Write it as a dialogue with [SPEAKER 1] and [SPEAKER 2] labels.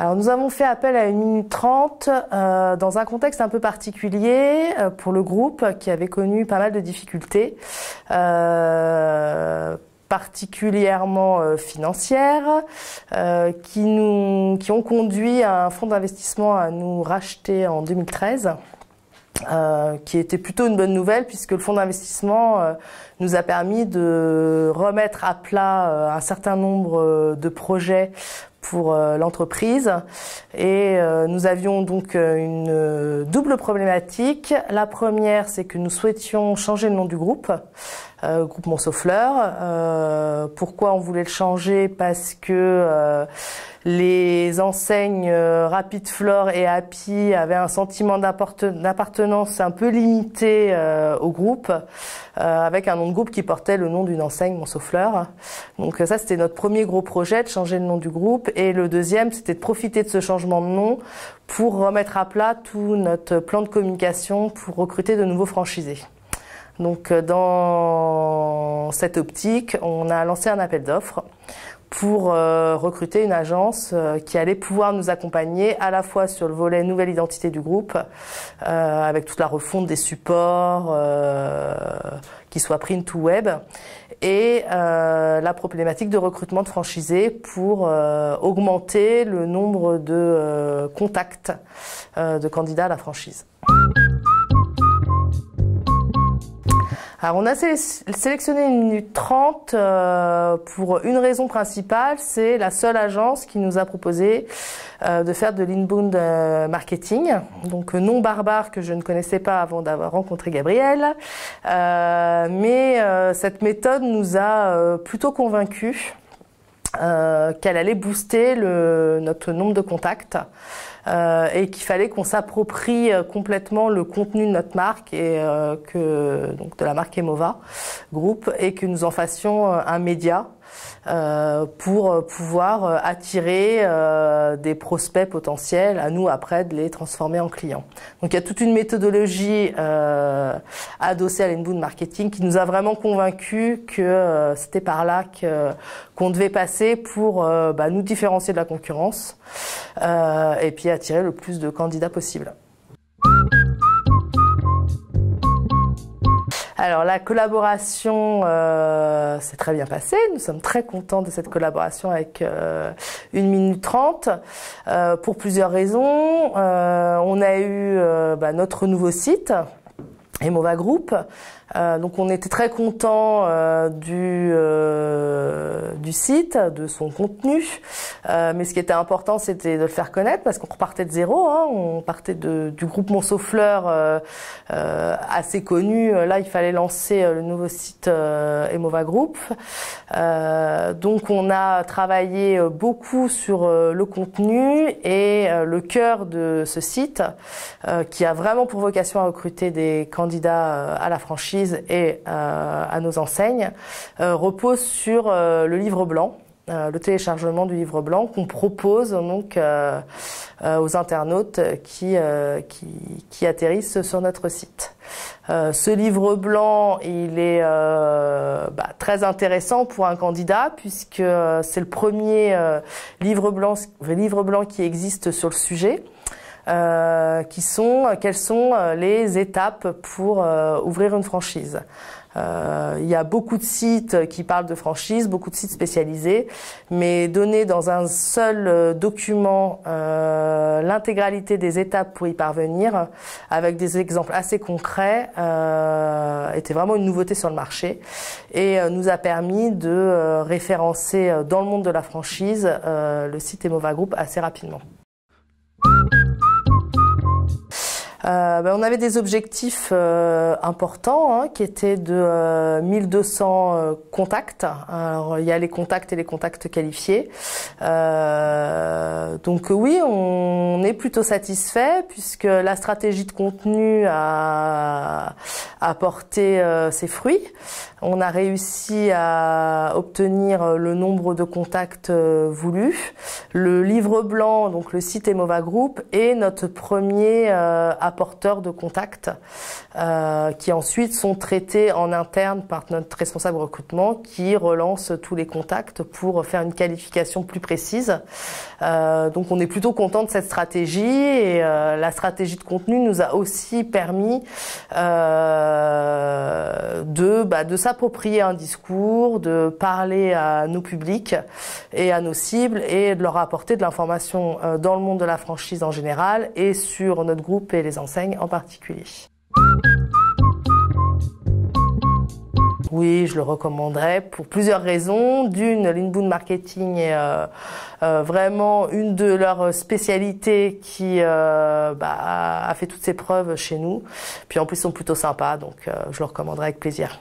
[SPEAKER 1] Alors nous avons fait appel à 1 minute 30 dans un contexte un peu particulier pour le groupe qui avait connu pas mal de difficultés, particulièrement financières, qui ont conduit un fonds d'investissement à nous racheter en 2013. Qui était plutôt une bonne nouvelle puisque le fonds d'investissement nous a permis de remettre à plat un certain nombre de projets pour l'entreprise et nous avions donc une double problématique. La première, c'est que nous souhaitions changer le nom du groupe, groupe Monceau-Fleurs. Pourquoi on voulait le changer? Parce que les enseignes Rapid Flore et Happy avaient un sentiment d'appartenance un peu limité au groupe, avec un nom de groupe qui portait le nom d'une enseigne Monceau-Fleurs. Donc ça, c'était notre premier gros projet, de changer le nom du groupe. Et le deuxième, c'était de profiter de ce changement de nom pour remettre à plat tout notre plan de communication pour recruter de nouveaux franchisés. Donc dans cette optique, on a lancé un appel d'offres pour recruter une agence qui allait pouvoir nous accompagner à la fois sur le volet nouvelle identité du groupe, avec toute la refonte des supports, qui soit print ou web, et la problématique de recrutement de franchisés pour augmenter le nombre de contacts de candidats à la franchise. Alors on a sélectionné 1 minute 30 pour une raison principale, c'est la seule agence qui nous a proposé de faire de l'inbound marketing, donc non barbare que je ne connaissais pas avant d'avoir rencontré Gabriel, mais cette méthode nous a plutôt convaincus qu'elle allait booster notre nombre de contacts. Et qu'il fallait qu'on s'approprie complètement le contenu de notre marque et donc de la marque Emova Group, et que nous en fassions un média pour pouvoir attirer des prospects potentiels, à nous après de les transformer en clients. Donc il y a toute une méthodologie adossée à l'inbound marketing qui nous a vraiment convaincus que c'était par là qu'on devait passer pour nous différencier de la concurrence et puis attirer le plus de candidats possible. Alors la collaboration s'est très bien passée, nous sommes très contents de cette collaboration avec 1 minute 30 pour plusieurs raisons. On a eu notre nouveau site, Emova Group. Donc on était très contents du site, de son contenu, mais ce qui était important, c'était de le faire connaître parce qu'on repartait de zéro, hein. On partait du groupe Monceau-Fleurs assez connu. Là, il fallait lancer le nouveau site Emova Group. Donc on a travaillé beaucoup sur le contenu et le cœur de ce site qui a vraiment pour vocation à recruter des candidats à la franchise et à nos enseignes, repose sur le livre blanc, le téléchargement du livre blanc qu'on propose donc aux internautes qui atterrissent sur notre site. Ce livre blanc, il est très intéressant pour un candidat puisque c'est le premier livre blanc qui existe sur le sujet. Quelles sont les étapes pour ouvrir une franchise. Il y a beaucoup de sites qui parlent de franchise, beaucoup de sites spécialisés, mais donner dans un seul document l'intégralité des étapes pour y parvenir, avec des exemples assez concrets, était vraiment une nouveauté sur le marché et nous a permis de référencer dans le monde de la franchise le site Emova Group assez rapidement. On avait des objectifs importants qui étaient de 1200 contacts. Alors, il y a les contacts et les contacts qualifiés. Donc oui, on est plutôt satisfait puisque la stratégie de contenu a a porté ses fruits. On a réussi à obtenir le nombre de contacts voulus. Le livre blanc, donc le site Emova Group, est notre premier apporteur de contacts qui ensuite sont traités en interne par notre responsable recrutement qui relance tous les contacts pour faire une qualification plus précise. Donc on est plutôt content de cette stratégie et la stratégie de contenu nous a aussi permis de s'approprier un discours, de parler à nos publics et à nos cibles et de leur apporter de l'information dans le monde de la franchise en général et sur notre groupe et les enseignes en particulier. Oui, je le recommanderais pour plusieurs raisons. D'une, l'inbound marketing est vraiment une de leurs spécialités qui a fait toutes ses preuves chez nous. Puis en plus, ils sont plutôt sympas, donc je le recommanderais avec plaisir.